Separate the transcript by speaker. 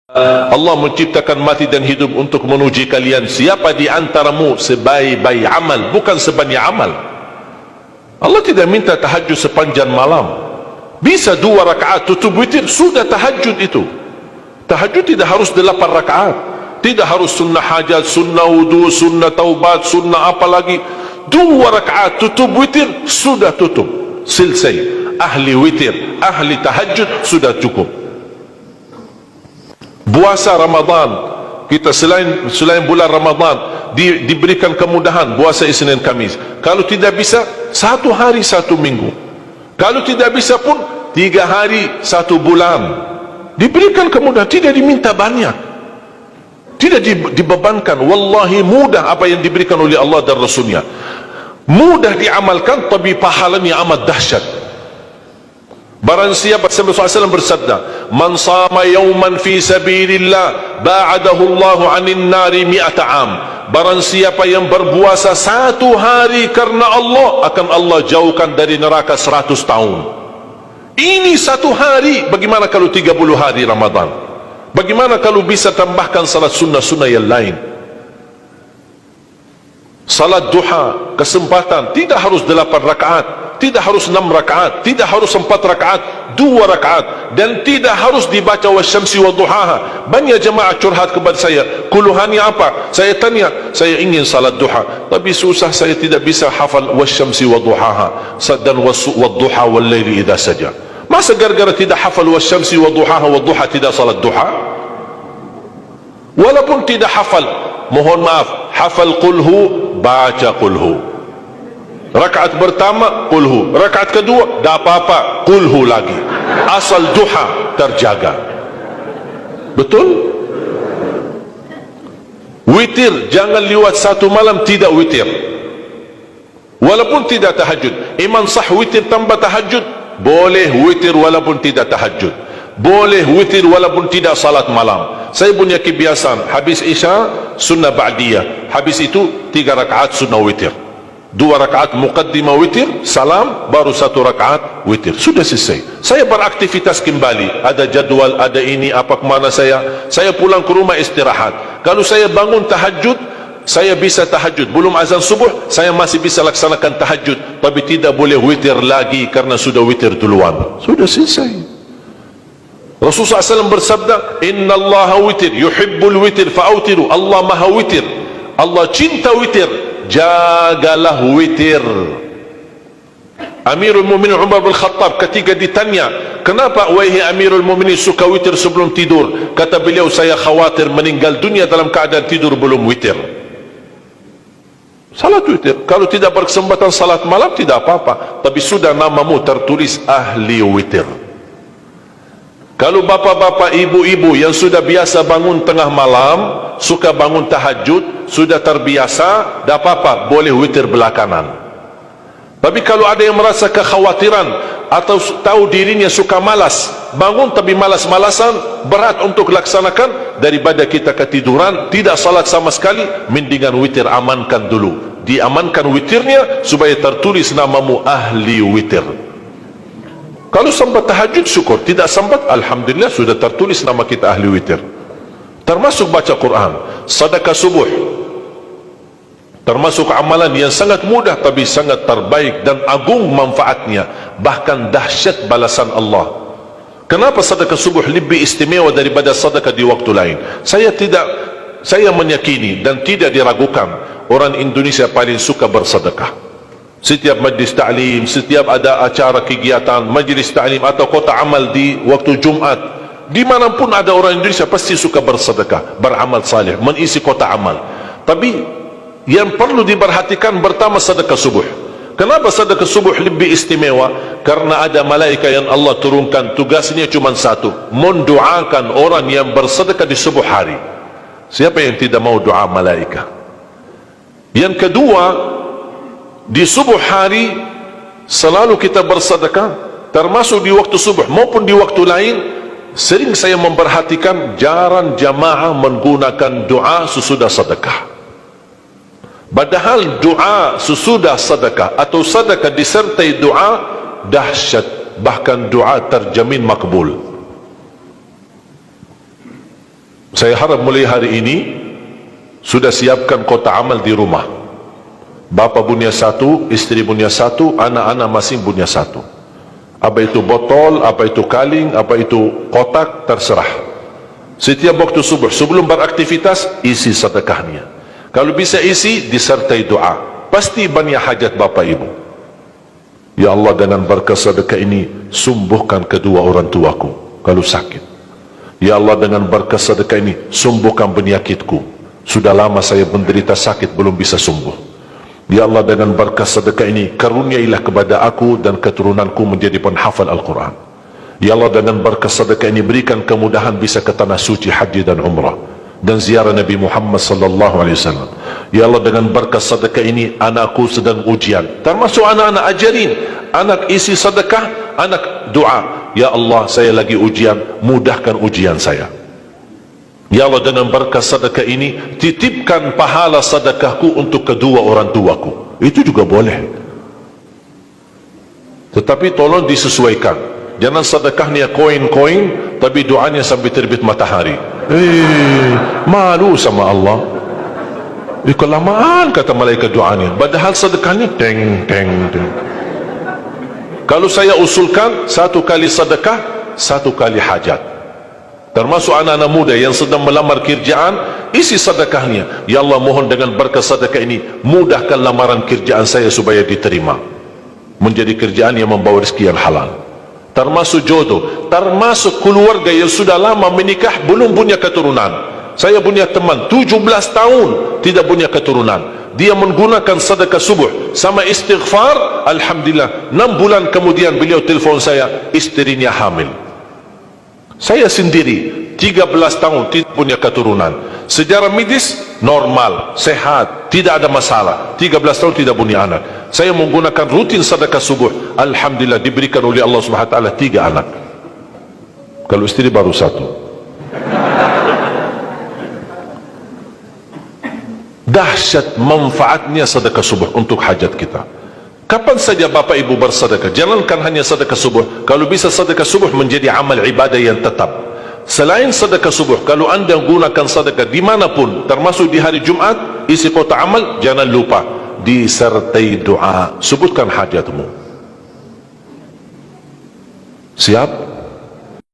Speaker 1: Allah menciptakan mati dan hidup untuk menuji kalian. Siapa di antaramu sebaik-baik amal, bukan sebanyak amal. Allah tidak minta tahajud sepanjang malam. Bisa 2 rakaat tutup witir, sudah tahajud itu. Tahajud tidak harus 8 rakaat, tidak harus sunnah hajat, sunnah wudu, sunnah taubat, sunnah apa lagi. 2 rakaat tutup witir, sudah tutup, selesai. Ahli witir, ahli tahajud sudah cukup. Puasa Ramadan, kita selain bulan Ramadan diberikan kemudahan puasa Isnin Kamis. Kalau tidak bisa 1 hari 1 minggu, kalau tidak bisa pun 3 hari 1 bulan. Diberikan kemudahan, tidak diminta banyak, tidak dibebankan. Wallahi mudah apa yang diberikan oleh Allah dan Rasulnya, mudah diamalkan, tapi pahalanya amat dahsyat. Barang siapa, Rasulullah SAW bersabda, man sama yawman fi sabilillah ba'adahu Allahu 'anil nari 100 am. Barang siapa yang berpuasa 1 hari karena Allah, akan Allah jauhkan dari neraka 100 tahun. Ini 1 hari. Bagaimana kalau 30 hari Ramadan? Bagaimana kalau bisa tambahkan salat sunnah-sunnah yang lain? Salat duha, kesempatan, tidak harus 8 rakaat, tidak harus 6 rakaat, tidak harus 4 rakaat, 2 rakaat, dan tidak harus dibaca wasyamsi wa duhaha. Banyak jemaah curhat kepada saya, keluhannya apa? Saya tanya, saya ingin salat duha, tapi susah, saya tidak bisa hafal wasyamsi wa duhaha dan wadduha wal laili idza saja. Masa gara-gara tidak hafal wasyamsi wa duhaha wa duha tidak salat duha? Walaupun tidak hafal, mohon maaf, hafal qulhu, baca qulhu. Rakaat pertama qulhu, rakaat kedua dah apa-apa qulhu lagi, asal duha terjaga. Betul? Witir jangan lewat 1 malam tidak witir, walaupun tidak tahajud. Iman sah witir tambah tahajud, boleh witir walaupun tidak tahajud, boleh witir walaupun tidak salat malam. Saya punya kebiasaan, habis isya sunnah ba'diyah, habis itu 3 rakaat sunnah witir, 2 rakaat muqaddimah witir, salam, baru 1 rakaat witir, sudah selesai. Saya beraktivitas kembali, ada jadwal, ada ini, apa kemana saya pulang ke rumah istirahat. Kalau saya bangun tahajud, saya bisa tahajud, belum azan subuh saya masih bisa laksanakan tahajud, tapi tidak boleh witir lagi karena sudah witir duluan, sudah selesai. Rasulullah SAW bersabda, Inna Allah witir, yuhibbul witir fa'autiru. Allah maha witir, Allah cinta witir, jagalah witir. Amirul Mu'minin Umar bin Khattab ketika ditanya, kenapa wahai Amirul Mu'minin suka witir sebelum tidur? Kata beliau, saya khawatir meninggal dunia dalam keadaan tidur belum witir. Salat witir, kalau tidak berkesempatan salat malam tidak apa-apa, tapi sudah namamu tertulis ahli witir. Kalau bapak-bapak, ibu-ibu yang sudah biasa bangun tengah malam, suka bangun tahajud, sudah terbiasa, tak apa-apa, boleh witir belakangan. Tapi kalau ada yang merasa kekhawatiran atau tahu dirinya suka malas, bangun tapi malas-malasan, berat untuk laksanakan, daripada kita ketiduran, tidak salat sama sekali, mendingan witir amankan dulu. Diamankan witirnya supaya tertulis namamu ahli witir. Kalau sempat tahajud syukur, tidak sempat alhamdulillah sudah tertulis nama kita ahli witir. Termasuk baca Quran, sedekah subuh, termasuk amalan yang sangat mudah tapi sangat terbaik dan agung manfaatnya, bahkan dahsyat balasan Allah. Kenapa sedekah subuh lebih istimewa daripada sedekah di waktu lain? Saya meyakini dan tidak diragukan, orang Indonesia paling suka bersedekah. Setiap majlis ta'lim, setiap ada acara kegiatan majlis ta'lim atau kota amal di waktu Jumat, dimanapun ada orang Indonesia pasti suka bersedekah, beramal saleh, mengisi kota amal. Tapi yang perlu diperhatikan pertama sedekah subuh. Kenapa sedekah subuh lebih istimewa? Karena ada malaikat yang Allah turunkan, tugasnya cuma satu, mendoakan orang yang bersedekah di subuh hari. Siapa yang tidak mau doa malaikat? Yang kedua, di subuh hari selalu kita bersedekah, termasuk di waktu subuh maupun di waktu lain. Sering saya memperhatikan jarang jamaah menggunakan doa sesudah sedekah. Padahal doa sesudah sedekah atau sedekah disertai doa dahsyat, bahkan doa terjamin makbul. Saya harap mulai hari ini sudah siapkan kotak amal di rumah. Bapa punya satu, istri punya satu, anak-anak masing punya satu. Apa itu botol, apa itu kaling, apa itu kotak, terserah. Setiap waktu subuh, sebelum beraktivitas, isi sedekahnya. Kalau bisa isi, disertai doa. Pasti banyak hajat bapa ibu. Ya Allah, dengan berkat sedekah ini, sembuhkan kedua orang tuaku kalau sakit. Ya Allah, dengan berkat sedekah ini, sembuhkan penyakitku. Sudah lama saya menderita sakit, belum bisa sembuh. Ya Allah, dengan berkat sedekah ini, karuniailah kepada aku dan keturunanku menjadi penghafal Al-Quran. Ya Allah, dengan berkat sedekah ini, berikan kemudahan bisa ke tanah suci haji dan umrah dan ziarah Nabi Muhammad sallallahu alaihi wasallam. Ya Allah, dengan berkat sedekah ini, anakku sedang ujian, termasuk anak-anak, ajarin anak isi sedekah, anak doa. Ya Allah, saya lagi ujian, mudahkan ujian saya. Ya Allah, dengan berkat sedekah ini, titipkan pahala sedekahku untuk kedua orang tuaku. Itu juga boleh. Tetapi tolong disesuaikan. Jangan sedekahnya koin-koin, tapi doanya sampai terbit matahari. Malu sama Allah. Kelamaan kata malaikat doanya. Padahal sedekahnya teng, teng, teng. Kalau saya usulkan, satu kali sedekah, satu kali hajat. Termasuk anak-anak muda yang sedang melamar kerjaan, isi sedekahnya. Ya Allah, mohon dengan berkat sedekah ini, mudahkan lamaran kerjaan saya supaya diterima, menjadi kerjaan yang membawa rezeki yang halal. Termasuk jodoh, termasuk keluarga yang sudah lama menikah belum punya keturunan. Saya punya teman 17 tahun tidak punya keturunan. Dia menggunakan sedekah subuh sama istighfar, alhamdulillah 6 bulan kemudian beliau telefon saya, istrinya hamil. Saya sendiri 13 tahun tidak punya keturunan. Secara medis normal, sehat, tidak ada masalah. 13 tahun tidak punya anak. Saya menggunakan rutin sedekah subuh, alhamdulillah diberikan oleh Allah Subhanahu wa taala 3 anak. Kalau istri baru 1. Dahsyat manfaatnya sedekah subuh untuk hajat kita. Kapan saja Bapak Ibu bersedekah, jangankan hanya sedekah subuh. Kalau bisa sedekah subuh menjadi amal ibadah yang tetap. Selain sedekah subuh, kalau anda gunakan sedekah dimanapun, termasuk di hari Jumat, isi kotak amal, jangan lupa disertai doa. Sebutkan hajatmu. Siap?